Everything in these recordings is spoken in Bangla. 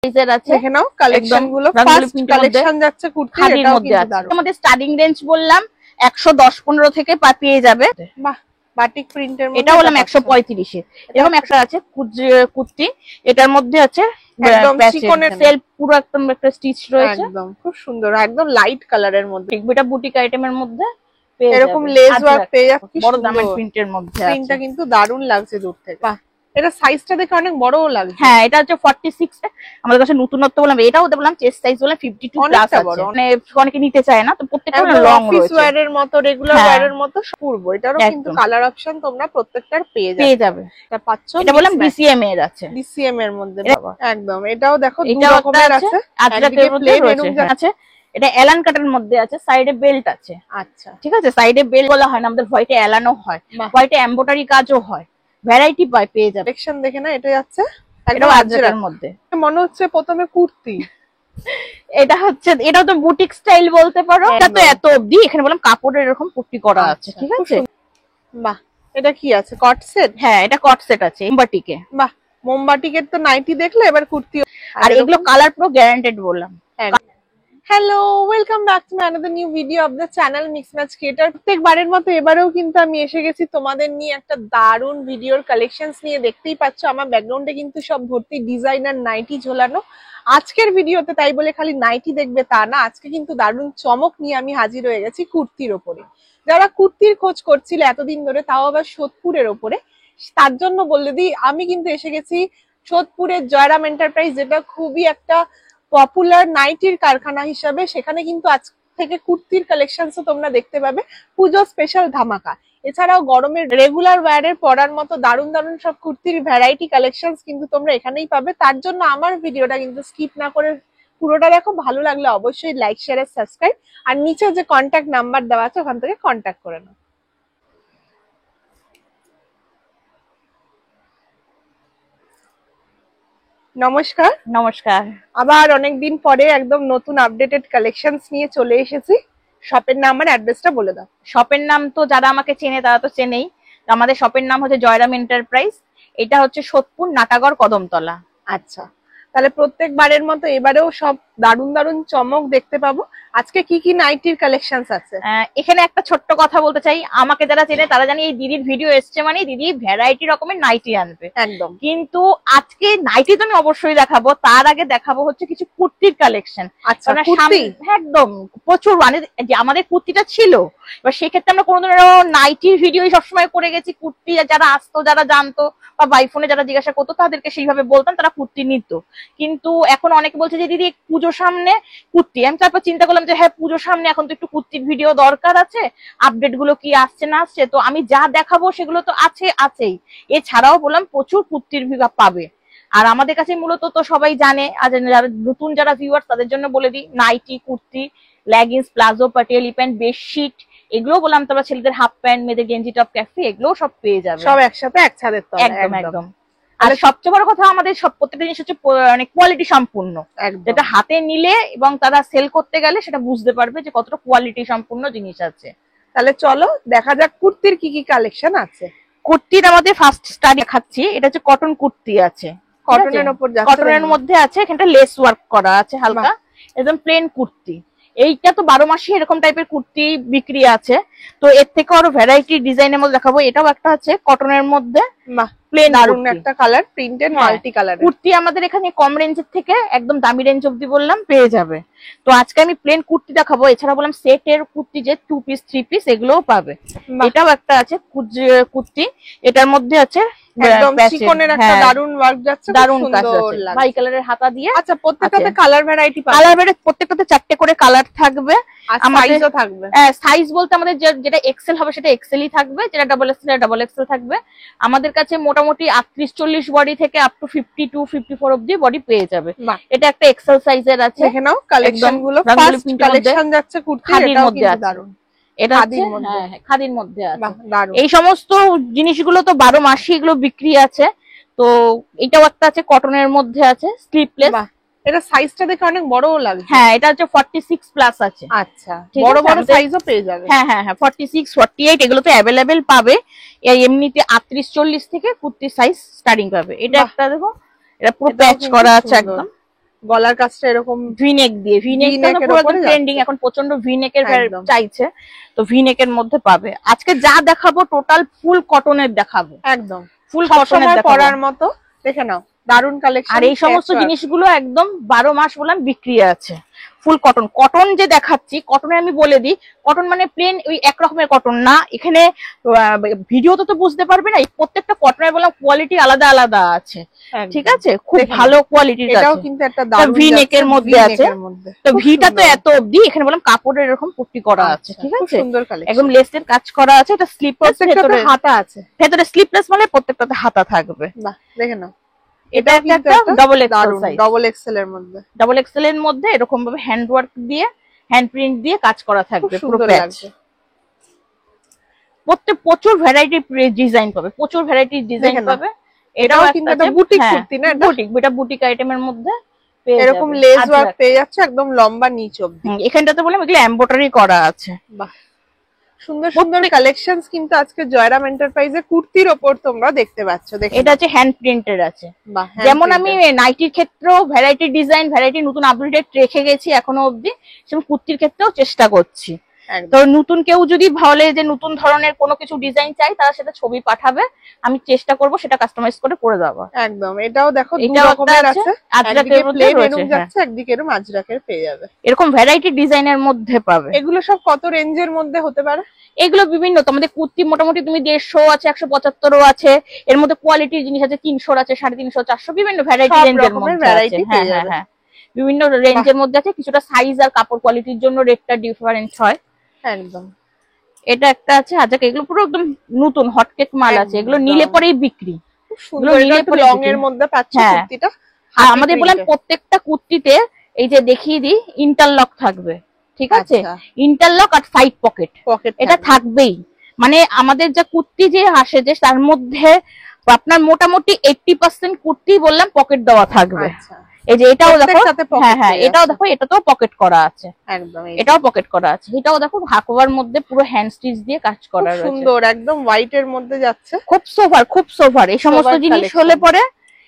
সাইজের আছে, দেখে নাও কালেকশন গুলো, ফার্স্ট কালেকশন যাচ্ছে কুর্তি, এটাও মধ্যে আছে। আমাদের স্টার্টিং রেঞ্জ বললাম 110-15 থেকে পেয়ে যাবে। বাহ, বাটিক প্রিন্টের মধ্যে এটা বললাম 135 এ। এরকম একটা আছে কুর্তি, এটার মধ্যে আছে একদম চিকনের সেলফ, পুরো একদম একটা স্টিচ রয়েছে, একদম খুব সুন্দর, একদম লাইট কালারের মধ্যে। এটা বুটিক আইটেমের মধ্যে এরকম লেস ওয়ার্ক পেয়ে যাচ্ছে, বড় দামের প্রিন্টের মধ্যে আছে। প্রিন্টটা কিন্তু দারুণ লাগছে দূর থেকে। বাহ, এটা সাইজটা দেখে অনেক বড়ও লাগছে। হ্যাঁ, এটা হচ্ছে 46 এ। আমাদের কাছে নতুনত্ব বললাম, এটাও বললাম চেস্ট সাইজ বললাম 52 প্লাস আছে, মানে অনেকে নিতে চায় না, তো প্রত্যেকটা লং রয়েছে, অফিস ওয়্যার এর মতো, রেগুলার ওয়্যার এর মতো পূর্ব। এটারও কিন্তু কালার অপশন তোমরা প্রত্যেকটার পেয়ে যাবে। এটা পাচ্ছ, এটা বললাম বিসিএম এর আছে, বিসিএম এর মধ্যে একদম। এটাও দেখো দুই এটাও রকমের আছে, আজরাকের মধ্যে আছে। এটা এলান কাটের মধ্যে আছে, সাইডে বেল্ট আছে। আচ্ছা, ঠিক আছে, সাইডে বেল্ট বলা হয় না, আমাদের হোয়াইটে এলানো হয়, হোয়াইটে এমব্রয়ডারি কাজও হয়, ভ্যারাইটি পেয়ে যাবে। কালেকশন দেখে না, এটা যাচ্ছে একদম আজরাকের মধ্যে, মনে হচ্ছে প্রথমে কুর্তি। এটা হচ্ছে, এটাও তো বুটিক স্টাইল বলতে পারো। এটা তো এত অবধি, এখানে বললাম কাপড়ের এরকম পুটি করা আছে, ঠিক আছে। বাহ, এটা কি আছে, কট সেট? হ্যাঁ, এটা কট সেট আছে মোমবাটিকে। বাহ, মোমবাটিকের তো নাইটি দেখলে, এবার কুর্তি। আর এগুলো কালার পুরো গ্যারান্টেড বললাম। Hello, welcome back to another new video of the channel mix match creator. প্রত্যেকবারের মতো এবারেও কিন্তু আমি এসে গেছি তোমাদের নিয়ে একটা দারুণ ভিডিওর কালেকশনস নিয়ে। দেখতেই পাচ্ছ আমার ব্যাকগ্রাউন্ডে কিন্তু সব ভর্তি ডিজাইনার নাইটি ঝোলানো। আজকের ভিডিওতে তাই বলে খালি নাইটি দেখবে তা না, আজকে কিন্তু দারুণ চমক নিয়ে আমি হাজির হয়ে গেছি কুর্তির ওপরে। যারা কুর্তির খোঁজ করছিল এতদিন ধরে, তাও আবার সোদপুরের ওপরে, তার জন্য বলে দিই আমি কিন্তু এসে গেছি সোদপুরের জয়রাম এন্টারপ্রাইজ, যেটা খুবই একটা পপুলার নাইটির কারখানা হিসাবে। সেখানে কিন্তু আজ থেকে কুর্তির কালেকশনসও তোমরা দেখতে পাবে, পুজো স্পেশাল ধামাকা। এছাড়াও গরমের রেগুলার ওয়্যারের পরার মতো দারুণ দারুণ সব কুর্তির ভ্যারাইটি কালেকশনস কিন্তু তোমরা এখানেই পাবে। তার জন্য আমার ভিডিওটা কিন্তু স্কিপ না করে পুরোটা দেখো। ভালো লাগলে অবশ্যই লাইক, শেয়ার আর সাবস্ক্রাইব, আর নিচে যে কন্ট্যাক্ট নাম্বার দেওয়া আছে ওখান থেকে কন্ট্যাক্ট করে নাও। নমস্কার। নমস্কার। আবার অনেকদিন পরে একদম নতুন আপডেটেড কালেকশনস নিয়ে চলে এসেছি। শপের নাম আর অ্যাড্রেসটা বলে দাও। শপের নাম তো যারা আমাকে চেনে তারা তো চেনেই, আমাদের শপের নাম হচ্ছে জয়রাম এন্টারপ্রাইজ। এটা হচ্ছে সোদপুর নাটাগড় কদমতলা। আচ্ছা, তাহলে প্রত্যেকবারের মতো এবারেও সব দারুণ দারুণ চমক দেখতে পাবো। আজকে কি কি নাইটির কালেকশনস আছে? এখানে একটা ছোট্ট কথা বলতে চাই, আমাকে যারা চেনে তারা জানি এই দিদির ভিডিও এসছে মানে দিদি ভ্যারাইটি রকমের নাইটি আনবে একদম। কিন্তু আজকে নাইটি তো আমি অবশ্যই দেখাবো, তার আগে দেখাবো হচ্ছে কিছু কুর্তির কালেকশন। আচ্ছা, কুর্তি একদম প্রচুর, মানে যে আমাদের কুর্তিটা ছিল, এবার সেক্ষেত্রে আমরা কোনোদিন নাইটির ভিডিও সবসময় করে গেছি। কুর্তি যারা আসতো, যারা জানতো বা বাইফোনে যারা জিজ্ঞাসা করতো তাদেরকে সেইভাবে বলতাম, তারা কুর্তি নিত। কিন্তু এখন অনেকে বলছে যে দিদি পুজো সামনে কুর্তি, আমি তারপর চিন্তা করলাম যে হ্যাঁ পুজো সামনে এখন তো একটু কুর্তির ভিডিও দরকার আছে, আপডেট গুলো কি আসছে না আসছে, তো আমি যা দেখাবো সেগুলো তো আছেই। এছাড়াও বললাম প্রচুর কুর্তির পাবে। আর আমাদের কাছে মূলত তো সবাই জানে, আর যারা নতুন যারা ভিউয়ার্স তাদের জন্য বলে দিই, nightie, kurti, leggings, palazzo, Patiala pant, bedsheet, এগুলো বললাম, তারপর ছেলেদের হাফ প্যান্ট, মেয়েদের গেঞ্জি টপ, ক্যাফে, এগুলো সব পেয়ে যাবে সব একসাথে এক ছাদের তলায়। একদম একদম। আর সবচেয়ে বড় কথা, আমাদের সব প্রত্যেকটা জিনিস হচ্ছে মানে কোয়ালিটি সম্পূর্ণ, যেটা হাতে নিলে এবং তারা সেল করতে গেলে সেটা বুঝতে পারবে যে কতটা কোয়ালিটি সম্পূর্ণ জিনিস আছে। তাহলে চলো দেখা যাক কুর্তির কি কি কালেকশন আছে। কুর্তির আমাদের ফার্স্ট স্টাডি দেখাচ্ছি, এটা হচ্ছে কটন কুর্তি আছে, কটনের উপর, কটনের মধ্যে আছে, এখানটা লেস ওয়ার্ক করা আছে হালকা, একদম প্লেন কুর্তি। এইটা তো 12 মাসে এরকম টাইপের কুর্তি বিক্রি আছে, তো এর থেকে আরো ভ্যারাইটি ডিজাইনের মধ্যে দেখাবো। এটাও একটা আছে কটনের মধ্যে, প্লেন দারুণ একটা colour, printed multi colour kurti. আমাদের এখানে কম রেঞ্জের থেকে একদম দামি রেঞ্জ অব্দি বললাম পেয়ে যাবে। তো আজকে আমি প্লেন কুর্তি দেখাবো, এছাড়া বললাম সেটের কুর্তি যে 2 পিস 3 পিস এগুলোও পাবে। এটাও একটা আছে কুর্তি, এটার মধ্যে আছে একদম চিকনের একটা দারুণ ওয়ার্ক যাচ্ছে, দারুণ কাজ আছে, বাই কালারের হাতা দিয়ে। আচ্ছা, প্রত্যেকটাতে কালার ভ্যারাইটি পাবে? কালার ভ্যারাইটি প্রত্যেকটাতে 4টে করে কালার থাকবে। সাইজও থাকবে? সাইজ বলতে আমাদের যেটা এক্সেল হবে সেটা এক্সেলই থাকবে, যেটা ডাবল এক্সেল ডাবল এক্সেল থাকবে। আমাদের কাছে মোটামুটি 38-40 বডি থেকে আপ টু 52-54 অবধি বডি পেয়ে যাবে। এটা একটা এক্সেল সাইজের আছে। দেখে নাও কালেকশন গুলো, ফার্স্ট কালেকশন যাচ্ছে কুর্তি, এটাও কিন্তু দারুণ। এটা খাদির মধ্যে আছে। এই সমস্ত জিনিসগুলো তো 12 মাসই এগুলো বিক্রি আছে। তো এটাও একটা আছে কটনের মধ্যে আছে, স্লিপলেস। এটা সাইজটা দেখে অনেক বড়ও লাগছে। হ্যাঁ, এটা হচ্ছে 46 প্লাস আছে। আচ্ছা, বড় বড় সাইজও পেয়ে যাবে। হ্যাঁ হ্যাঁ হ্যাঁ, 46, 48 এগুলো তো অ্যাভেলেবেল পাবে। এমনিতে 38-40 থেকে কুর্তি সাইজ স্টার্টিং পাবে। এটা একটা দেখো, এটা পুরো প্যাচ করা আছে একদম। গলার কাছটা এরকম ভিনেক দিয়ে, ভিনেকটা পুরো একদম ট্রেন্ডিং এখন, প্রচন্ড ভিনেকের চাইছে, তো ভিনেকের মধ্যে পাবে। আজকে যা দেখাবো টোটাল ফুল কটনের দেখাবো, একদম ফুল কটনের পরার মতো। দেখে নাও দারুন কালেকশন। আর এই সমস্ত জিনিসগুলো একদম 12 মাস বললাম বিক্রি আছে। ফুল কটন, কটন যে দেখাচ্ছি, কটনে আমি বলে দিই, কটন মানে প্লেন ওই এক রকমের কটন না, এখানে ভিডিওতে তো বুঝতে পারবে না, প্রত্যেকটা কটনের বললাম কোয়ালিটি আলাদা আলাদা আছে, ঠিক আছে, খুব ভালো কোয়ালিটির আছে। এটাও কিন্তু একটা দারুন ভি নেকের মধ্যে আছে, তো ভিটা তো এত অবধি, এখানে বললাম কাপড়ের এরকম পট্টি করা আছে, ঠিক আছে, সুন্দর কালেকশন, একদম লেসের কাজ করা আছে। এটা স্লিপলেস, ভেতরে হাতা আছে, ভেতরে স্লিপলেস মানে প্রত্যেকটাতে হাতা থাকবে। বাহ দেখে নাও, এটা একটা double XL size, double XL এর মধ্যে, ডাবল এক্সেল এর মধ্যে এরকম ভাবে হ্যান্ড ওয়ার্ক দিয়ে, হ্যান্ড প্রিন্ট দিয়ে কাজ করা থাকবে পুরো প্যাচ। প্রচুর ভ্যারাইটি ডিজাইন পাবে, প্রচুর ভ্যারাইটি ডিজাইন পাবে। এটাও কিন্তু একটা বুটিক কুর্তি না, বুটিক, এটা বুটিক আইটেমের মধ্যে এরকম লেস ওয়ার্ক পেয়ে যাচ্ছে একদম লম্বা নিচ অবধি। এখানটাতে বললাম এগুলো এমব্রয়ডারি করা আছে। বাহ, সুন্দর সুন্দর কালেকশনস কিন্তু আজকে জয়রাম এন্টারপ্রাইজে কুর্তির ওপর তোমরা দেখতে পাচ্ছ। এটা হচ্ছে হ্যান্ড প্রিন্টের আছে, যেমন আমি নাইটির ক্ষেত্রেও ভ্যারাইটি ডিজাইন, ভ্যারাইটি নতুন আপডেট রেখে গেছি এখনো অবধি, সেরকম কুর্তির ক্ষেত্রেও চেষ্টা করছি। তো নতুন কেউ যদি ভাবলে যে নতুন ধরনের কোনো কিছু ডিজাইন চাই, তারা সেটা ছবি পাঠাবে, আমি চেষ্টা করব সেটা কাস্টমাইজ করে দেওয়া। একদম, এটাও দেখো দুই এটাও রকমের আছে, আজরাকের মধ্যে যাচ্ছে, একদিকে এরকম আজরাকের পেয়ে যাবে, এরকম ভ্যারাইটি ডিজাইনের মধ্যে পাবে। এগুলো সব কত রেঞ্জের মধ্যে হতে পারে? এগুলো বিভিন্ন, তোমাদের কুর্তি মোটামুটি তুমি 150 আছে, 175ও আছে, এর মধ্যে কোয়ালিটির জিনিস আছে 300 আছে, 350, 400, বিভিন্ন ভ্যারাইটি রেঞ্জের মধ্যে আছে। হ্যাঁ হ্যাঁ, বিভিন্ন রেঞ্জের মধ্যে আছে, কিছুটা সাইজ আর কাপড় কোয়ালিটির জন্য রেটটা ডিফারেন্ট হয়। একদম, এটা একটা আছে আজকে, এগুলো পুরো একদম নতুন হটকেক মাল আছে, এগুলো নিলে পরেই বিক্রি। লং এর মধ্যে পাচ্ছি কুর্তিটা। আর আমাদের বললাম প্রত্যেকটা কুর্তিতে এই যে দেখিয়ে দিই, ইন্টারলক থাকবে, ঠিক আছে, ইন্টারলক আর সাইড পকেট এটা থাকবেই। মানে আমাদের যা কুর্তি যে আসে, যে তার মধ্যে আপনার মোটামুটি 80% কুর্তি বললাম পকেট দেওয়া থাকবে। এই যে এটাও দেখো, হ্যাঁ হ্যাঁ, এটাও দেখো, এটাতেও পকেট করা আছে, একদম এটাও পকেট করা আছে। এটাও দেখো হাকোবার মধ্যে পুরো হ্যান্ড স্টিচ দিয়ে কাজ করা রয়েছে, সুন্দর একদম হোয়াইট এর মধ্যে যাচ্ছে, খুব সোভার, খুব সোভার। এই সমস্ত জিনিস হলে পরে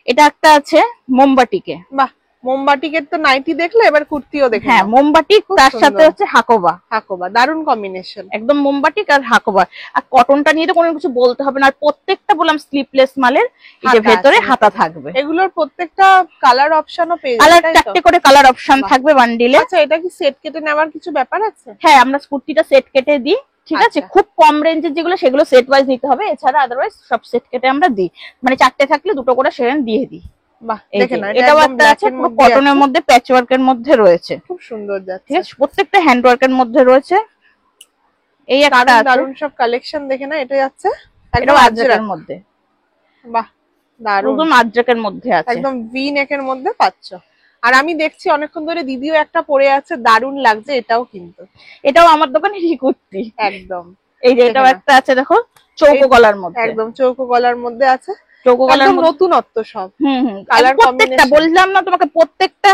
এটা একটা আছে মোমবাটিকে। বাহ, মোমবাটিকের তো নাইটি দেখলে, এবার কুর্তিও দেখে। হ্যাঁ, মোমবাটিক তার সাথে হচ্ছে হাকোবা, হাকোবা দারুন কম্বিনেশন, একদম মোমবাটিক আর হাকোবা। আর কটনটা নিয়ে তো কোনো কিছু বলতে হবে না। আর প্রত্যেকটা বললাম স্লিপলেস মালের, এই যে ভেতরে হাতা থাকবে। এগুলোর প্রত্যেকটা কালার অপশনও পেয়ে যাবে, কালার চারটে করে কালার অপশন থাকবে বান্ডিলে। আচ্ছা, এটা কি সেট কেটে নেওয়ার কিছু ব্যাপার আছে? হ্যাঁ, আমরা কুর্তিটা সেট কেটে দিই, ঠিক আছে। খুব কম রেঞ্জের যেগুলো, সেগুলো সেট ওয়াইজ নিতে হবে, এছাড়া আদারওয়াইজ সব সেট কেটে আমরা দিই। মানে 4টে থাকলে 2টো করে সেখানে দিয়ে দিই। বাহ, দেখেন এটাও একটা আছে, পুরো কটনের মধ্যে প্যাচ ওয়ার্কের মধ্যে রয়েছে, খুব সুন্দর যাচ্ছে, ঠিক আছে, প্রত্যেকটা হ্যান্ড ওয়ার্কের মধ্যে রয়েছে। এই একটা দারুন সব কালেকশন দেখে না, এটা যাচ্ছে একদম আজরাকের মধ্যে। বাহ, দারুন, একদম আজরাকের মধ্যে আছে, একদম ভি নেকের মধ্যে পাচ্ছ। আর আমি দেখছি অনেকক্ষণ ধরে দিদিও একটা পরে আছে, দারুন লাগছে এটাও, কিন্তু এটাও আমার দোকানেরই কুর্তি একদম। এই যে এটাও একটা আছে দেখো, চৌকো গলার মধ্যে, একদম চৌকো গলার মধ্যে আছে, চৌকো গলার মধ্যে নতুনত্ব সব। কালার প্রত্যেকটা বললাম না তোমাকে, প্রত্যেকটা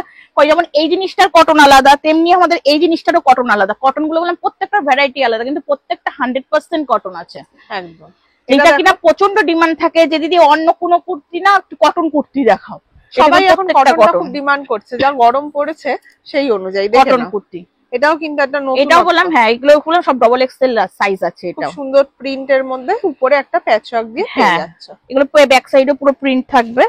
যেমন এই জিনিসটার কটন আলাদা, তেমনি আমাদের এই জিনিসটারও কটন আলাদা। কটন গুলো বললাম প্রত্যেকটা ভ্যারাইটি আলাদা, কিন্তু প্রত্যেকটা 100% কটন আছে একদম। এটা কিনা প্রচন্ড ডিমান্ড থাকে যে দিদি অন্য কোনো কুর্তি না, একটু কটন কুর্তি দেখাও। সবাই এখন কটনটা খুব ডিমান্ড করছে, যা গরম পড়েছে সেই অনুযায়ী কটন কুর্তি। এটাও কিন্তু একটা নতুন, এটাও বললাম হ্যাঁ, এগুলো সব ডাবল এক্সেল সাইজ আছে। এটাও সুন্দর প্রিন্টের মধ্যে, উপরে একটা প্যাচওয়ার্ক দিয়ে পেয়ে যাচ্ছে। এগুলো ব্যাক সাইডে পুরো প্রিন্ট থাকবে।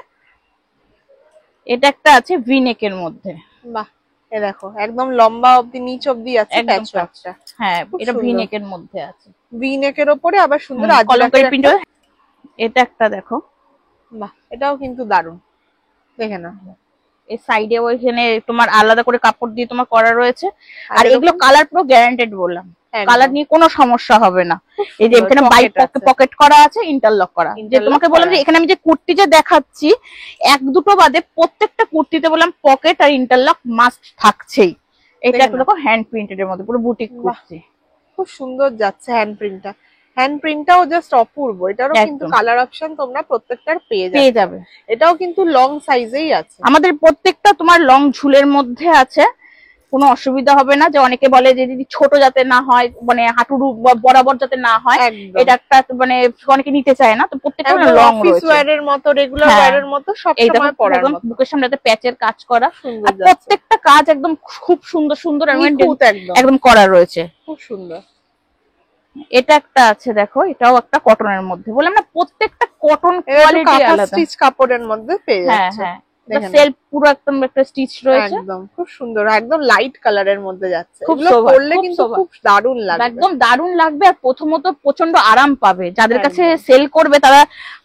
এটা একটা আছে ভি নেকের মধ্যে। বাহ, এই দেখো একদম লম্বা অবধি নিচ অবধি আছে প্যাচওয়ার্কটা। হ্যাঁ, এটা ভি নেকের মধ্যে আছে, ভি নেকের উপরে আবার সুন্দর কলমকারী প্রিন্ট। এটা একটা দেখো, বাহ, এটাও কিন্তু দারুন, দেখে না, এই সাইডে ওইখানে তোমার আলাদা করে কাপড় দিয়ে তোমার করা রয়েছে। আর এগুলো কালার পুরো গ্যারান্টেড বললাম, কালার নিয়ে কোনো সমস্যা হবে না। এই যে এখানে বাইক পকেট করা আছে, ইন্টারলক করা। যে তোমাকে বললাম যে এখানে আমি যে কুর্তি যে দেখাচ্ছি, 1-2টো বাদে প্রত্যেকটা কুর্তিতে বললাম পকেট আর ইন্টারলক মাস্ট থাকছেই। এটা একটা দেখো হ্যান্ড প্রিন্টেড এর মধ্যে পুরো বুটিক কুর্তি, খুব সুন্দর যাচ্ছে হ্যান্ড প্রিন্টটা। হ্যান্ড প্রিন্টটাও জাস্ট অপূর্ব। এটারও কিন্তু কালার অপশন তোমরা প্রত্যেকটার পেয়ে যাবে। এটাও কিন্তু লং সাইজেই আছে, আমাদের প্রত্যেকটা তোমার লং ঝুলের মধ্যে আছে। কোনো অসুবিধা হবে না। যে অনেকে বলে যে দিদি ছোট যাতে না হয়, মানে হাঁটুর বরাবর যাতে না হয়, এটা একটা মানে অনেকে নিতে চায় না, তো প্রত্যেকটা লং অফিস ওয়্যারের মতো, রেগুলার ওয়্যারের মতো সব সময় পরার মতো। বুকের সামনে একটা প্যাচের কাজ করা, আর প্রত্যেকটা কাজ একদম খুব সুন্দর সুন্দর একদম করা রয়েছে, খুব সুন্দর। এটা একটা আছে দেখো, এটাও একটা কটনের মধ্যে, বললাম না প্রত্যেকটা কটন কোয়ালিটি আলাদা, স্টিচ কাপড়ের মধ্যে পেয়ে যাচ্ছে। হ্যাঁ সেলফ পুরো একদম একটা স্টিচ রয়েছে, একদম খুব সুন্দর, একদম লাইট কালারের মধ্যে যাচ্ছে। এগুলো পরলে কিন্তু খুব দারুণ লাগবে, একদম দারুণ লাগবে। আর প্রথমত প্রচন্ড আরাম পাবে, যাদের কাছে সেল করবে তারা,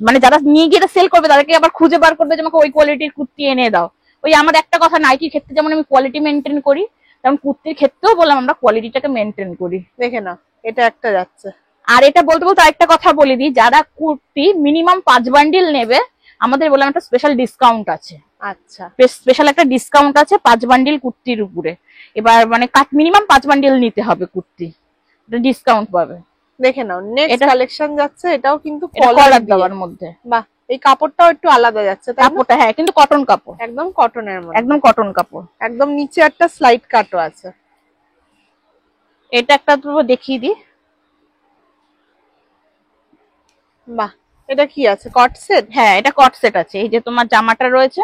মানে যারা নিয়ে গিয়ে সেল করবে তাদেরকে আবার খুঁজে বার করবে যে আমাকে ওই কোয়ালিটির কুর্তি এনে দাও। ওই আমার একটা কথা, নাইটির ক্ষেত্রে যেমন আমি কোয়ালিটি মেনটেন করি, তেমন কুর্তির ক্ষেত্রেও বললাম আমরা কোয়ালিটিটাকে মেনটেন করি। দেখে না, এটা একটা যাচ্ছে। আর এটা বলতে বলতে আরেকটা কথা বলে দিই, যারা কুর্তি মিনিমাম 5 বান্ডিল নেবে, আমাদের বললাম একটা স্পেশাল ডিসকাউন্ট আছে। আচ্ছা, স্পেশাল একটা ডিসকাউন্ট আছে 5 বান্ডিল কুর্তির উপরে। এবার মানে মিনিমাম 5 বান্ডিল নিতে হবে কুর্তি, ডিসকাউন্ট পাবে। দেখে নাও, নেক্সট কালেকশন যাচ্ছে, এটাও কিন্তু কলার দেওয়ার মধ্যে। বাহ, এই কাপড়টাও একটু আলাদা যাচ্ছে, কাপড়টা হ্যাঁ কিন্তু কটন কাপড়, একদম কটনের মধ্যে, একদম কটন কাপড়, একদম নিচে একটা স্লাইড কাটও আছে। এটা একটা তো দেখিয়ে দিই। বাহ, এটা কি আছে, কট সেট? হ্যাঁ এটা কট সেট আছে, এই যে তোমার জামাটা রয়েছে,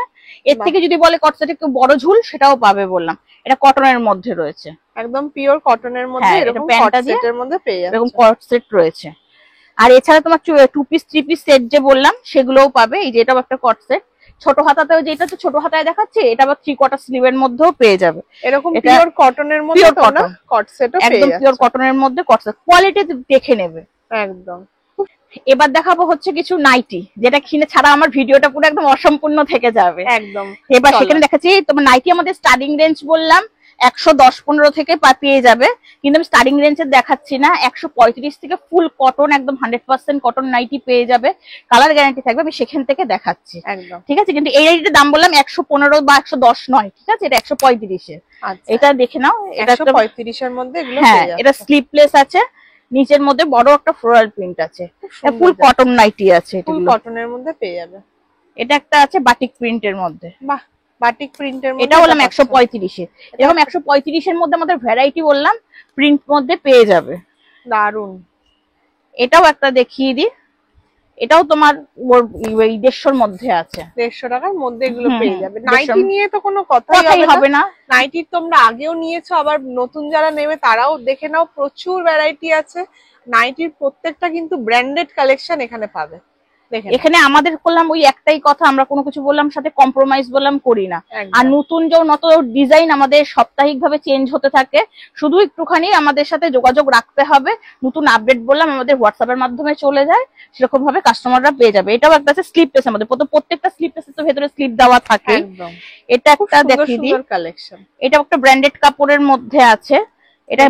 এর থেকে যদি বলে কট সেট একটু বড় ঝুল সেটাও পাবে বললাম। এটা কটনের মধ্যে রয়েছে, একদম পিওর কটনের মধ্যে, এরকম কট সেটের মধ্যে পেয়ে যাচ্ছে, এরকম কট সেট রয়েছে। আর এছাড়া তোমার 2 পিস 3 পিস সেট যে বললাম সেগুলোও পাবে, এই যে এটাও একটা কট সেট। ছোট হাতাতেও, যেটা তো ছোট হাতায় দেখাচ্ছে, এটা আবার 3/4 স্লিভের মধ্যেও পেয়ে যাবে, এরকম পিওর কটনের মধ্যে তোমরা কট সেটও পেয়ে যাচ্ছ, একদম পিওর কটনের মধ্যে কট সেট, কোয়ালিটি দেখে নেবে একদম। এবার দেখাবো হচ্ছে কিছু নাইটি, যেটা কিনে ছাড়া আমার ভিডিওটা পুরো একদম অসম্পূর্ণ থেকে যাবে একদম। এবার সেখানে দেখাচ্ছি তোমার নাইটি, আমাদের স্টার্টিং রেঞ্জ বললাম 110-15 থেকে পেয়ে যাবে, কিন্তু আমি স্টার্টিং রেঞ্জে দেখাচ্ছি না, 135 থেকে ফুল কটন একদম 100% কটন নাইটি পেয়ে যাবে, কালার গ্যারান্টি থাকবে, আমি সেখান থেকে দেখাচ্ছি। একদম ঠিক আছে, কিন্তু এই নাইটির দাম বললাম 115 বা 110 নয়, ঠিক আছে, এটা 135 এটা দেখে নাও, এটা 135 এর মধ্যে এগুলো হ্যাঁ, এটা স্লিপলেস আছে, নিচের মধ্যে বড় একটা ফ্লোরাল প্রিন্ট আছে, ফুল কটন নাইটি আছে, ফুল কটনের মধ্যে পেয়ে যাবে। এটা একটা আছে বাটিক প্রিন্টের মধ্যে, বাহ, বাটিক প্রিন্টের মধ্যে, এটা বললাম 135 এরকম 135 এর মধ্যে আমাদের ভ্যারাইটি বললাম প্রিন্ট মধ্যে পেয়ে যাবে, দারুন। এটাও একটা দেখিয়ে দিই, এটাও তোমার 150 মধ্যে আছে, 150 টাকার মধ্যে এগুলো পেয়ে যাবে। নাইটি নিয়ে তো কোনো কথাই হবে না, নাইটি তোমরা আগেও নিয়েছো, আবার নতুন যারা নেবে তারাও দেখে নাও, প্রচুর ভ্যারাইটি আছে নাইটির, প্রত্যেকটা কিন্তু ব্র্যান্ডেড কালেকশন এখানে পাবে। এখানে আমাদের করলাম ওই একটাই কথা, আমরা কোনো কিছু বললাম সাথে কম্প্রোমাইজ বললাম করি না, আর নতুন যে নত ডিজাইন আমাদের সাপ্তাহিক ভাবে চেঞ্জ হতে থাকে, শুধু একটুখানি আমাদের সাথে যোগাযোগ রাখতে হবে, নতুন আপডেট বললাম আমাদের হোয়াটসঅ্যাপের মাধ্যমে চলে যায়, সেরকম ভাবে কাস্টমাররা পেয়ে যাবে। এটাও একটা আছে স্লিপলেস, আমাদের প্রত্যেকটা স্লিপলেসের তো ভেতরে স্লিপ দেওয়া থাকে, এটা একটা দেখিয়ে দিই, কালেকশন, এটা একটা ব্র্যান্ডেড কাপড়ের মধ্যে আছে, এটা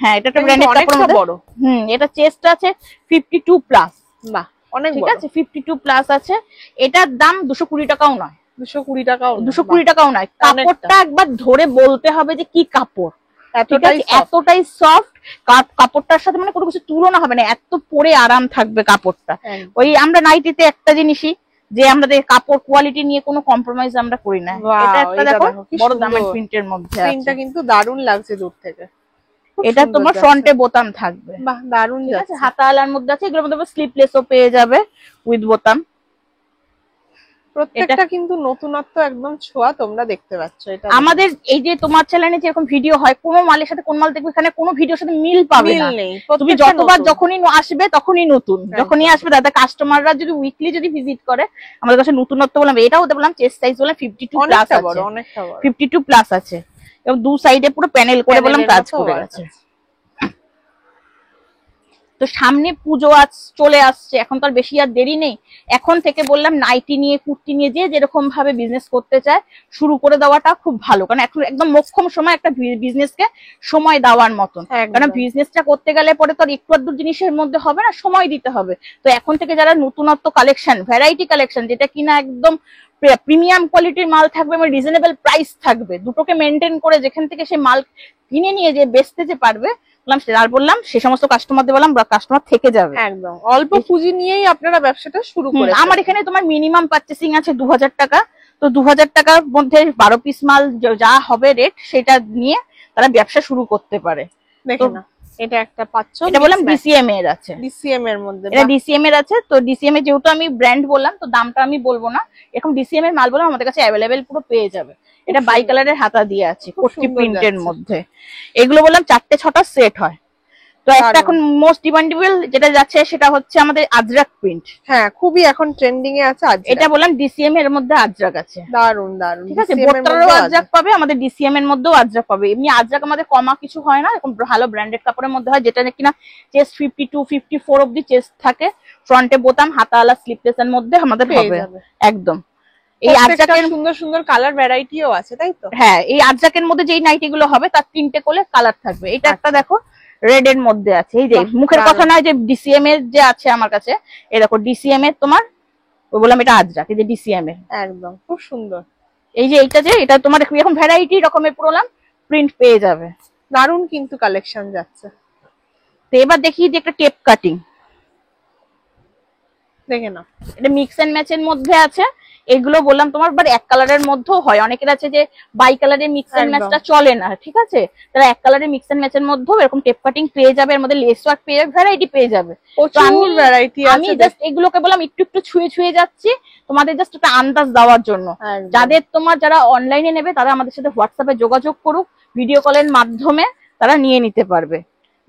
হ্যাঁ এটা একটা ব্র্যান্ডেড কাপড়ের মধ্যে, এটা চেস্ট আছে 52+, বাহ অনেক, ঠিক আছে 52+ আছে, এটার দাম 220 টাকাও নয়, 220 টাকাও নয়, কাপড়টা একবার ধরে বলতে হবে যে কি কাপড়, এতটাই সফট, কাপড়টার সাথে মানে কোনো কিছু তুলনা হবে না, এত পরে আরাম থাকবে কাপড়টা। ওই আমরা নাইটিতে একটা জিনিসই যে আমাদের কাপড় কোয়ালিটি নিয়ে কোনো কম্প্রোমাইজ আমরা করি না। এটা একটা দেখো বড় দামের প্রিন্টের মধ্যে আছে, প্রিন্টটা কিন্তু দারুণ লাগছে দূর থেকে, এটা তোমার ফ্রন্টে বোতাম থাকবে, বাহ দারুণ যাচ্ছে, হাতাওয়ালার মধ্যে আছে, এগুলোর মধ্যে স্লিপলেসও পেয়ে যাবে উইথ বোতাম, প্রত্যেকটা কিন্তু নতুনত্ব একদম ছোঁয়া তোমরা দেখতে পাচ্ছ। এটা আমাদের এই যে তোমার চ্যানেলে যেরকম ভিডিও হয়, কোন মালের সাথে কোন মাল দেখবে এখানে কোনো ভিডিওর সাথে মিল পাবে না, তুমি যতবার যখনই আসবে তখনই নতুন, যখনই আসবে দাদা কাস্টমাররা যদি উইকলি যদি ভিজিট করে আমাদের কাছে নতুনত্ব বললাম, এটাও বললাম চেস্ট সাইজ বললাম 52+ আছে, 52+ আছে, এবং দু সাইডে পুরো প্যানেল করে বললাম কাজ করে আছে। তো সামনে পুজো চলে আসছে, এখন তো আর বেশি আর দেরি নেই, এখন থেকে বললাম নাইটি নিয়ে কুর্তি নিয়ে যে যেরকম ভাবে বিজনেস করতে চায় শুরু করে দেওয়াটা খুব ভালো, কারণ এখন একদম মোক্ষম সময় একটা বিজনেসকে সময় দেওয়ার মতন, কারণ বিজনেসটা করতে গেলে পরে তো আর একটু আধটু জিনিসের মধ্যে হবে না, সময় দিতে হবে। তো এখন থেকে যারা নতুনত্ব কালেকশন, ভ্যারাইটি কালেকশন, যেটা কিনা একদম প্রিমিয়াম কোয়ালিটির মাল থাকবে এবং রিজনেবল প্রাইস থাকবে, দুটোকে মেনটেন করে যেখান থেকে সে মাল কিনে নিয়ে যে বেচতে যে পারবে, আর বললাম সে সমস্ত কাস্টমারদের বললাম কাস্টমার থেকে যাবে, একদম অল্প পুঁজি নিয়েই আপনারা ব্যবসাটা শুরু করে। আমার এখানে তোমার মিনিমাম পারচেসিং আছে 2000 টাকা, তো 2000 টাকার মধ্যে 12 পিস মাল যা হবে রেট সেটা নিয়ে তারা ব্যবসা শুরু করতে পারে। দেখে না, এটা একটা পাচ্ছ, এটা বললাম ডিসিএম এর আছে, ডিসিএম এর মধ্যে, এটা ডিসিএম এর আছে। তো ডিসিএম এর যেহেতু আমি ব্র্যান্ড বললাম তো দামটা আমি বলবো না, এরকম ডিসিএম এর মাল বলে আমাদের কাছে অ্যাভেলেবেল পুরো পেয়ে যাবে। এটা বাই কালারের হাতা দিয়ে আছে কোটি প্রিন্টের মধ্যে। এগুলো বললাম 4টে 6টা সেট হয়। তো একটা এখন মোস্ট ডিমান্ডেবল যেটা যাচ্ছে সেটা হচ্ছে আমাদের আজরাক প্রিন্ট। হ্যাঁ, খুবই এখন ট্রেন্ডিং এ আছে আজরাক। এটা বললাম ডিসিএম এর মধ্যে আজরাক আছে, দারুন দারুন। ঠিক আছে, বোটটারও আজরাক পাবে, আমাদের ডিসিএম এর মধ্যেও আজরাক পাবে। এমনি আজরাক আমাদের কমা কিছু হয় না, এরকম ভালো ব্র্যান্ডেড কাপড়ের মধ্যে হয়, যেটা কিনা চেস্ট 52 54 অবধি চেস্ট থাকে, ফ্রন্টে বোতাম, হাতাওয়ালা স্লিপলেস এর মধ্যে আমাদের হবে একদম। এই আজরাকের সুন্দর সুন্দর কালার ভ্যারাইটিও আছে, তাই তো? হ্যাঁ, এই আজরাকের মধ্যে যেই নাইটি গুলো হবে তার 3টে করে কালার থাকবে। এটা একটা দেখো রেড এর মধ্যে আছে, এই যে মুখের কথা নয় যে ডিসিএম এর যে আছে আমার কাছে, এই দেখো ডিসিএম এর তোমার ওই বললাম এটা আজরাক, এই যে ডিসিএম এর একদম খুব সুন্দর। এই যে এইটা যে এটা তোমার এখন ভ্যারাইটি রকমের প্রোগ্রাম প্রিন্ট পেয়ে যাবে, দারুন কিন্তু কালেকশন যাচ্ছে। তো এবার দেখি যে একটা টেপ কাটিং, দেখে না, এটা মিক্স এন্ড ম্যাচ এর মধ্যে আছে। এগুলো বললাম তোমার বাট এক কালারের মধ্যেও হয়, অনেকের আছে যে বাই কালারের মিক্স এন্ড ম্যাচটা চলে না, ঠিক আছে, তারা এক কালারের মিক্স এন্ড ম্যাচের মধ্যেও এরকম টেপ কাটিং পেয়ে যাবে, এর মধ্যে লেস ওয়ার্ক পেয়ে যাবে, ভ্যারাইটি পেয়ে যাবে। প্রচুর ভ্যারাইটি আছে। আমি জাস্ট এগুলোকে বললাম একটু একটু ছুঁয়ে ছুঁয়ে যাচ্ছি তোমাদের জাস্ট একটা আন্দাজ দেওয়ার জন্য। যারা অনলাইনে নেবে তারা আমাদের সাথে হোয়াটসঅ্যাপে যোগাযোগ করুক, ভিডিও কলের মাধ্যমে তারা নিয়ে নিতে পারবে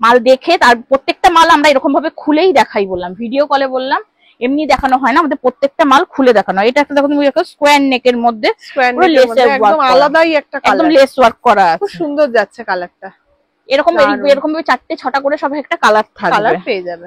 মাল দেখে। তার প্রত্যেকটা মাল আমরা এরকম ভাবে খুলেই দেখাই, বললাম ভিডিও কলে বললাম, এমনি দেখানো হয় না, আমাদের প্রত্যেকটা মাল খুলে দেখানো হয়। এটা একটা দেখো তুমি স্কোয়ার নেকের মধ্যে একদম আলাদাই একটা কালার, একদম লেস ওয়ার্ক করা আছে, খুব সুন্দর যাচ্ছে কালারটা। এরকম এরকম ভাবে 4টে 6টা করে সব একটা কালার থাকবে, কালার পেয়ে যাবে।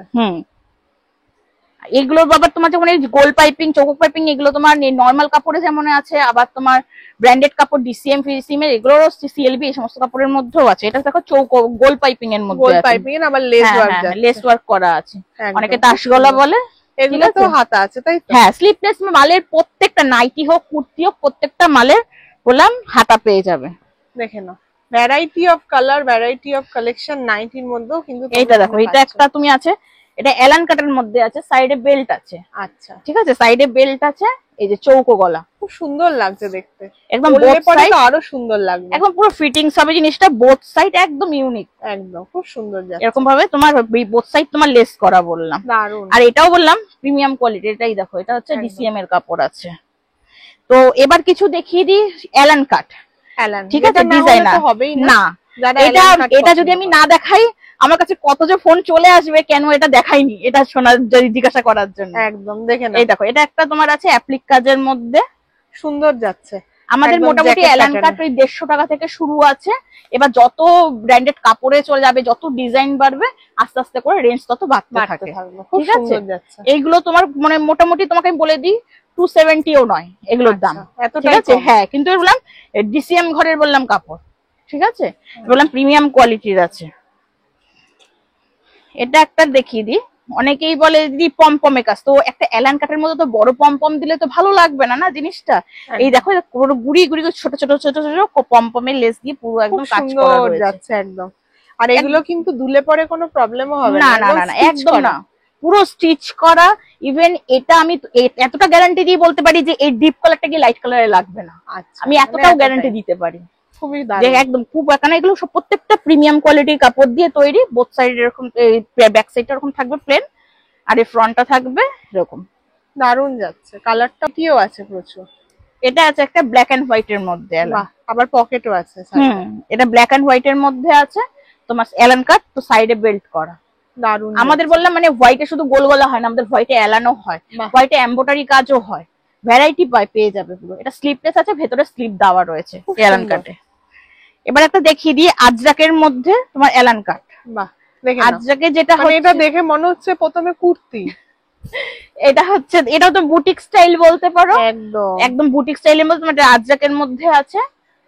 এগুলোর বাবার তোমার যেমন গোল পাইপিং, চৌকো পাইপিং, এগুলো তোমার নর্মাল কাপড়ে যেমন আছে, আবার তোমার ব্র্যান্ডেড কাপড় ডিসিএম ফিসিএম এর এগুলোর সিএলবি এই সমস্ত কাপড়ের মধ্যেও আছে। এটা দেখো চৌকো গোল পাইপিং এর মধ্যে, গোল পাইপিং এর আবার লেস ওয়ার্ক যাচ্ছে, লেস ওয়ার্ক করা আছে, অনেকে তাসগলা বলে। এগুলো তো হাতা আছে, তাই তো? হ্যাঁ, স্লিপলেস মালের প্রত্যেকটা নাইটি হোক কুর্তি হোক প্রত্যেকটা মালের বললাম হাতা পেয়ে যাবে। দেখে নাও, variety of colour, variety of collection নাইটির মধ্যেও কিন্তু। এইটা দেখো, এটা একটা তুমি আছে, এটা এলান কাটের মধ্যে আছে, সাইডে বেল্ট আছে। আচ্ছা, ঠিক আছে, সাইডে বেল্ট আছে, এই যে চৌকো গলা, খুব সুন্দর লাগছে দেখতে, একদম বোথ সাইড আরো সুন্দর লাগবে, একদম পুরো ফিটিংস হবে জিনিসটা, বোথ সাইড একদম ইউনিক, একদম খুব সুন্দর যাচ্ছে। এরকম ভাবে তোমার বোথ সাইড তোমার লেস করা বললাম, দারুন। আর এটাও বললাম প্রিমিয়াম কোয়ালিটি, এটাই দেখো, এটা হচ্ছে ডিসিএম এর কাপড় আছে। তো এবার কিছু দেখিয়ে দিই এলান কাট, ঠিক আছে, ডিজাইনার না, এটা যদি আমি না দেখাই আমার কাছে কত যে ফোন চলে আসবে কেন এটা দেখাইনি, এটা শোনার জিজ্ঞাসা করার জন্য। একদম দেখে নাও, এই দেখো, এটা একটা তোমার আছে অ্যাপ্লিক কাজের মধ্যে, সুন্দর যাচ্ছে। আমাদের মোটামুটি এলান কাট ওই 150 টাকা থেকে শুরু আছে। এবার যত ব্র্যান্ডেড কাপড়ে চলে যাবে, যত ডিজাইন বাড়বে, আস্তে আস্তে করে রেঞ্জ তত বাড়তে থাকে, ঠিক আছে। এইগুলো তোমার মানে মোটামুটি তোমাকে আমি বলে দিই 270ও নয় এগুলোর দাম, ঠিক আছে। হ্যাঁ, কিন্তু বললাম ডিসিএম ঘরের বললাম কাপড়, ঠিক আছে, বললাম প্রিমিয়াম কোয়ালিটির আছে। এটা একটা দেখিয়ে দিই, অনেকেই বলে দিদি পমপমে কাজ, তো একটা এলান কাটের মধ্যে তো বড় পমপম দিলে তো ভালো লাগবে না, না জিনিসটা। এই দেখো পুরো গুড়ি গুড়ি ছোট ছোট ছোট ছোট পমপমের লেস দিয়ে পুরো একদম কাজ করা যাচ্ছে একদম। আর এগুলো কিন্তু দুলে পরে কোনো প্রবলেমও হবে না, না না না, একদম না, পুরো স্টিচ করা। ইভেন এটা আমি এতটা গ্যারান্টি দিয়ে বলতে পারি যে এই ডিপ কালারটা কি লাইট কালারে লাগবে না, আমি এতটাও গ্যারান্টি দিতে পারি, খুবই যে একদম খুব, কারণ এগুলো সব প্রত্যেকটা প্রিমিয়াম কোয়ালিটির কাপড় দিয়ে তৈরি। বোথ সাইড এরকম, ব্যাক সাইডটা এরকম থাকবে প্লেন, আর এই ফ্রন্টটা থাকবে এরকম। দারুন যাচ্ছে, কালারটা কিও আছে প্রচুর। এটা আছে একটা ব্ল্যাক এন্ড হোয়াইট এর মধ্যে, আবার পকেটও আছে। এটা ব্ল্যাক এন্ড হোয়াইট এর মধ্যে আছে তোমার এলান কাট, তো সাইডে বেল্ট করা। দারুন, আমাদের বললাম মানে হোয়াইটে শুধু গোল গলা হয় না, আমাদের হোয়াইটে এলানো হয়, হোয়াইটে এমব্রয়ডারি কাজও হয়, ভ্যারাইটি পেয়ে যাবে পুরো। এটা স্লিপলেস আছে, ভেতরে স্লিপ দেওয়া রয়েছে এলান কাটে। এবার একটা দেখিয়ে দিই আজরাকের মধ্যে তোমার এলান কাট। বাহ, আজরাকে যেটা এটা দেখে মনে হচ্ছে প্রথমে কুর্তি, এটা হচ্ছে, এটাও তো বুটিক স্টাইল বলতে পারো, একদম একদম বুটিক স্টাইলের মধ্যে তোমার আজরাকের মধ্যে আছে,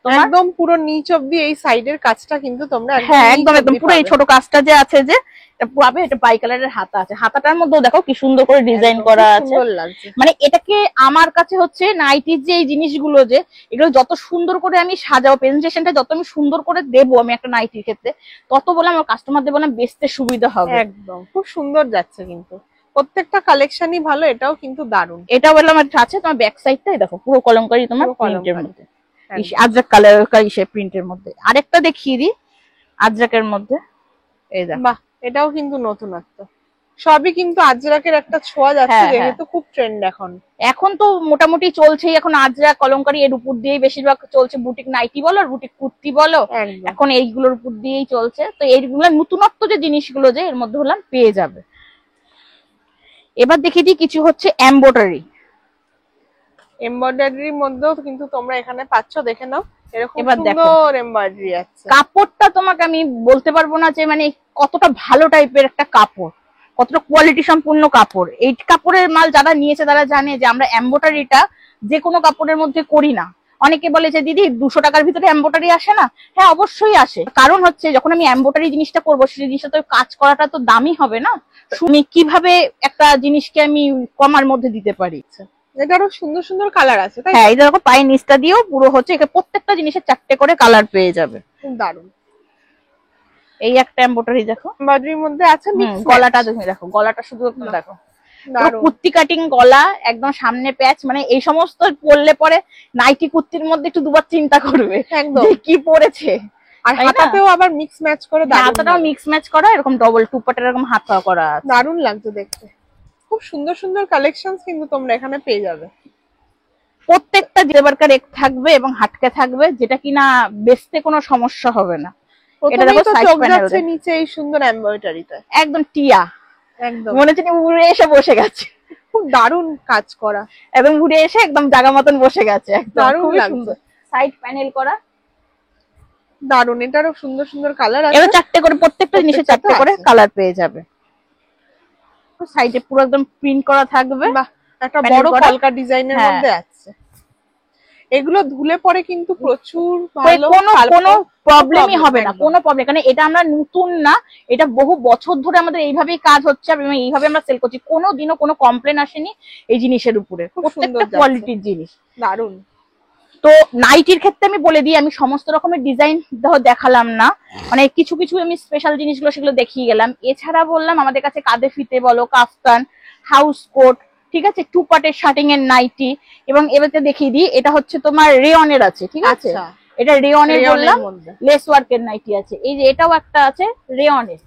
একদম পুরো নিচ অব্দি এই সাইডের কাজটা কিন্তু তোমরা একদম একদম পুরো এই ছোট কাজটা যে আছে যে পাবে, এটা বাই কালারের হাতা আছে, হাতাটার মধ্যেও দেখো কি সুন্দর করে ডিজাইন করা আছে। মানে এটাকে আমার কাছে হচ্ছে নাইটির যে এই জিনিসগুলো যে এগুলো যত সুন্দর করে আমি সাজাবো, প্রেজেন্টেশনটা যত আমি সুন্দর করে দেবো আমি একটা নাইটির ক্ষেত্রে, তত বলে আমার কাস্টমারদের বলে বেচতে সুবিধা হবে। একদম খুব সুন্দর যাচ্ছে কিন্তু। প্রত্যেকটা কালেকশনই ভালো, এটাও কিন্তু দারুন। এটা বললাম আছে তোমার ব্যাক সাইডটাই দেখো পুরো কলমকারী তোমার পুরো প্রিন্টের কলমকারী। মধ্যে, আজরাক কালার ইসে প্রিন্টের মধ্যে। আরেকটা দেখিয়ে দিই আজরাকের মধ্যে, এই দেখো। বাহ, এটাও কিন্তু নতুনত্ব। সবই কিন্তু আজরাকের একটা ছোঁয়া যাচ্ছে, যেহেতু খুব ট্রেন্ড এখন। এখন তো মোটামুটি চলছেই, এখন আজরাক কলমকারী এর উপর দিয়েই বেশিরভাগ চলছে, বুটিক নাইটি বলো আর বুটিক কুর্তি বলো, এখন এইগুলোর উপর দিয়েই চলছে। তো এইগুলো নতুনত্ব যে জিনিসগুলো যে এর মধ্যে হলাম পেয়ে যাবে। এবার দেখিয়ে দিই কিছু হচ্ছে এমব্রয়ডারি। এমব্রয়ডারির মধ্যেও কিন্তু তোমরা এখানে পাচ্ছ, দেখে নাও। এরকম সুন্দর এমব্রয়ডারি আছে। কাপড়টা তোমাকে আমি বলতে পারবো না যে মানে কতটা ভালো টাইপের একটা কাপড়, কতটা কোয়ালিটি সম্পূর্ণ কাপড়। এই কাপড়ের মাল যারা নিয়েছে তারা জানে যে আমরা এমব্রয়ডারিটা যে কোনো কাপড়ের মধ্যে করি না। অনেকে বলে যে দিদি 200 টাকার ভিতরে এমব্রয়ডারি আসে না। হ্যাঁ অবশ্যই আসে, কারণ হচ্ছে যখন আমি এমব্রয়ডারি জিনিসটা করবো সেই জিনিসটা তো কাজ করাটা তো দামি হবে না। তুমি কিভাবে একটা জিনিসকে আমি কমার মধ্যে দিতে পারি। এটারও সুন্দর সুন্দর কালার আছে, তাই? হ্যাঁ, এই দেখো পায়ের নিচটা দিয়েও পুরো হচ্ছে, প্রত্যেকটা জিনিসের 4টে করে কালার পেয়ে যাবে। দারুন। এই একটা এমব্রয়ডারি দেখো, এমব্রয়ডারির মধ্যে আছে গলাটা দেখো, গলাটা শুধু দেখো, কুর্তি কাটিং গলা, একদম সামনে প্যাচ। মানে এই সমস্ত পরলে পরে নাইটি কুর্তির মধ্যে একটু দুবার চিন্তা করবে একদম কি পরেছে। আর হাতাতেও আবার মিক্স ম্যাচ করে, হাতাটাও মিক্স ম্যাচ করা, এরকম ডবল টুপাটের এরকম হাতা করা, দারুন লাগছে দেখতে। খুব সুন্দর সুন্দর কালেকশনস কিন্তু তোমরা এখানে পেয়ে যাবে। প্রত্যেকটা জেবারকার এক থাকবে এবং হাটকে থাকবে, যেটা কিনা বেচতে কোনো সমস্যা হবে না। এটা দেখো চোখ যাচ্ছে নিচে এই সুন্দর এমব্রয়ডারিতে, একদম টিয়া, একদম মনে হচ্ছে উড়ে এসে বসে গেছে। খুব দারুন কাজ করা, একদম উড়ে এসে একদম জায়গা মতন বসে গেছে, দারুন লাগছে। সাইড প্যানেল করা, দারুন। এটারও সুন্দর সুন্দর কালার আছে। এবার 4টে করে, প্রত্যেকটা জিনিসে 4টে করে কালার পেয়ে যাবে। সাইডে পুরো একদম প্রিন্ট করা থাকবে, বাহ, একটা বড় কলকা ডিজাইনের মধ্যে আছে। এগুলো ধুলে পরে কিন্তু প্রচুর ভালো, কোনো প্রবলেমই হবে না, কোনো প্রবলেম। কারণ এটা আমরা নতুন না, এটা বহু বছর ধরে আমাদের এইভাবেই কাজ হচ্ছে এবং এইভাবে আমরা সেল করছি। কোনোদিনও কোনো কমপ্লেন আসেনি এই জিনিসের উপরে, প্রত্যেকটা কোয়ালিটির জিনিস দারুন। তো নাইটির ক্ষেত্রে আমি বলে দিই, আমি সমস্ত রকমের ডিজাইন দেখালাম না, মানে কিছু কিছু আমি স্পেশাল জিনিসগুলো সেগুলো দেখিয়ে গেলাম। এছাড়া বললাম আমাদের কাছে কাঁধে ফিতে বলো, কাফতান, হাউস কোট, ঠিক আছে, 2 পার্টের শার্টিং এর নাইটি। এবং এবারে দেখিয়ে দিই, এটা হচ্ছে তোমার রেয়নের আছে, ঠিক আছে, এটা রেয়নের বললাম, লেস ওয়ার্কের নাইটি আছে। এই যে এটাও একটা আছে রেয়নের,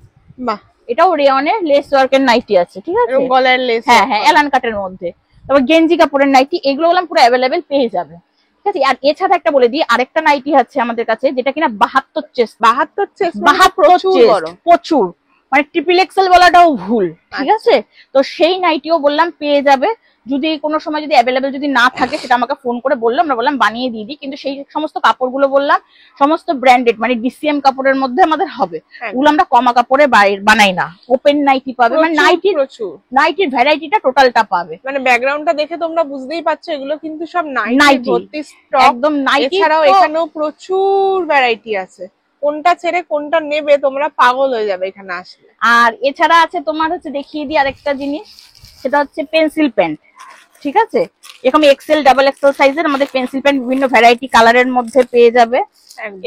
বাহ, এটাও রেয়নের লেস ওয়ার্কের নাইটি আছে, ঠিক আছে, গলার লেস, হ্যাঁ হ্যাঁ, এলান কাটের মধ্যে। তারপর গেঞ্জি কাপড়ের নাইটি, এগুলো বললাম পুরো অ্যাভেলেবেল পেয়ে যাবে, ঠিক আছে। আর এছাড়া একটা বলে দিই, আরেকটা নাইটি আছে আমাদের কাছে যেটা কিনা 72 চেস্ট, 72 চেস্ট, প্রচুর, মানে ট্রিপল এক্সেল বলাটাও ভুল, ঠিক আছে। তো সেই নাইটিও বললাম পেয়ে যাবে। যদি কোনো সময় যদি অ্যাভেলেবেল যদি না থাকে সেটা আমাকে ফোন করে বললো, আমরা বললাম বানিয়ে দিয়ে দিই। কিন্তু সেই সমস্ত কাপড়গুলো বললাম সমস্ত ব্র্যান্ডেড, মানে ডিসিএম কাপড়ের মধ্যে আমাদের হবে, ওগুলো আমরা কমা কাপড়ে বানাই না। ওপেন নাইটি পাবে, মানে নাইটির ভ্যারাইটিটা টোটালটা পাবে। মানে ব্যাকগ্রাউন্ডটা দেখে তোমরা বুঝতেই পারছো এগুলো কিন্তু সব নাইটি ভর্তি স্টক, একদম নাইটি। এছাড়াও এখানেও প্রচুর ভ্যারাইটি আছে, কোনটা ছেড়ে কোনটা নেবে তোমরা পাগল হয়ে যাবে এখানে আসলে। আর এছাড়া আছে তোমার হচ্ছে দেখিয়ে দিই আরেকটা জিনিস, সেটা হচ্ছে পেন্সিল প্যান্ট, ঠিক আছে, এরকম এক্সেল ডাবল এক্সেল সাইজের আমাদের পেন্সিল প্যান্ট বিভিন্ন ভ্যারাইটি কালারের মধ্যে পেয়ে যাবে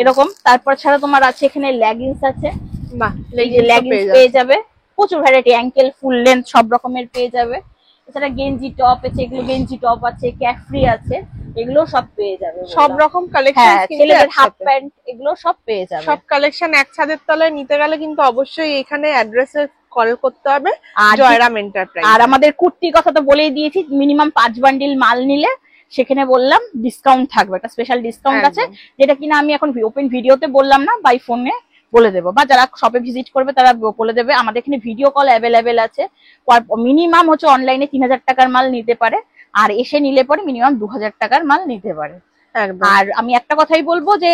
এরকম। তারপর ছাড়া তোমার আছে এখানে লেগিংস আছে, বাহ, লেগিংস পেয়ে যাবে, প্রচুর ভ্যারাইটি, অ্যাঙ্কেল, ফুল লেন্থ সব রকমের পেয়ে যাবে। এছাড়া গেঞ্জি টপ আছে, এগুলো গেঞ্জি টপ আছে, ক্যাফরি আছে, এগুলো সব পেয়ে যাবে, সব রকম কালেকশন, ছেলেদের হাফ প্যান্ট, এগুলো সব পেয়ে যাবে। সব কালেকশন এক ছাদের তলায় নিতে গেলে কিন্তু অবশ্যই এখানে অ্যাড্রেসে কল করতে হবে, জয়রাম এন্টারপ্রাইজ। আর আমাদের কুর্তির কথা তো বলেই দিয়েছি, মিনিমাম 5 বান্ডিল মাল নিলে সেখানে বললাম ডিসকাউন্ট থাকবে, একটা স্পেশাল ডিসকাউন্ট আছে, যেটা কিনা আমি এখন ওপেন ভিডিওতে বললাম না, বাই ফোনে বলে দেবো, বা যারা শপে ভিজিট করবে তারা বলে দেবে। আমাদের এখানে ভিডিও কল অ্যাভেলেবেল আছে, মিনিমাম হচ্ছে অনলাইনে 3000 টাকার মাল নিতে পারে, আর এসে নিলে পরে মিনিমাম 2000 টাকার মাল নিতে পারে। আর আমি একটা কথাই বলবো যে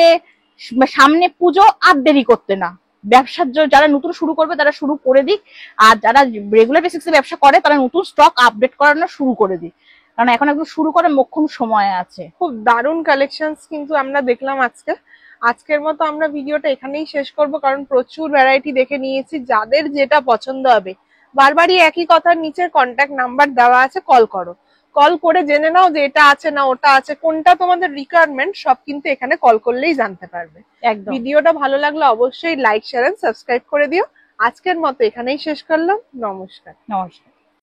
সামনে পুজো, আর দেরি করতে না, ব্যবসার যারা নতুন শুরু করবে তারা শুরু করে দিক, আর যারা রেগুলার বেসিসে ব্যবসা করে তারা নতুন স্টক আপডেট করানো শুরু করে দিক, কারণ এখন একদম শুরু করে মোক্ষম সময় আছে। খুব দারুণ কালেকশনস কিন্তু আমরা দেখলাম আজকে। আজকের মতো আমরা ভিডিওটা এখানেই শেষ করব, কারণ প্রচুর ভ্যারাইটি দেখে নিয়েছি। যাদের যেটা পছন্দ হবে, বারবারই একই কথার নিচে কন্ট্যাক্ট নাম্বার দেওয়া আছে, কল করো, কল করে জেনে নাও যে এটা আছে না ওটা আছে, কোনটা তোমাদের রিকোয়ারমেন্ট, সব কিন্তু এখানে কল করলেই জানতে পারবে। একদম। ভিডিওটা ভালো লাগলে অবশ্যই লাইক, শেয়ার এন্ড সাবস্ক্রাইব করে দিও। আজকের মতো এখানেই শেষ করলাম, নমস্কার। নমস্কার।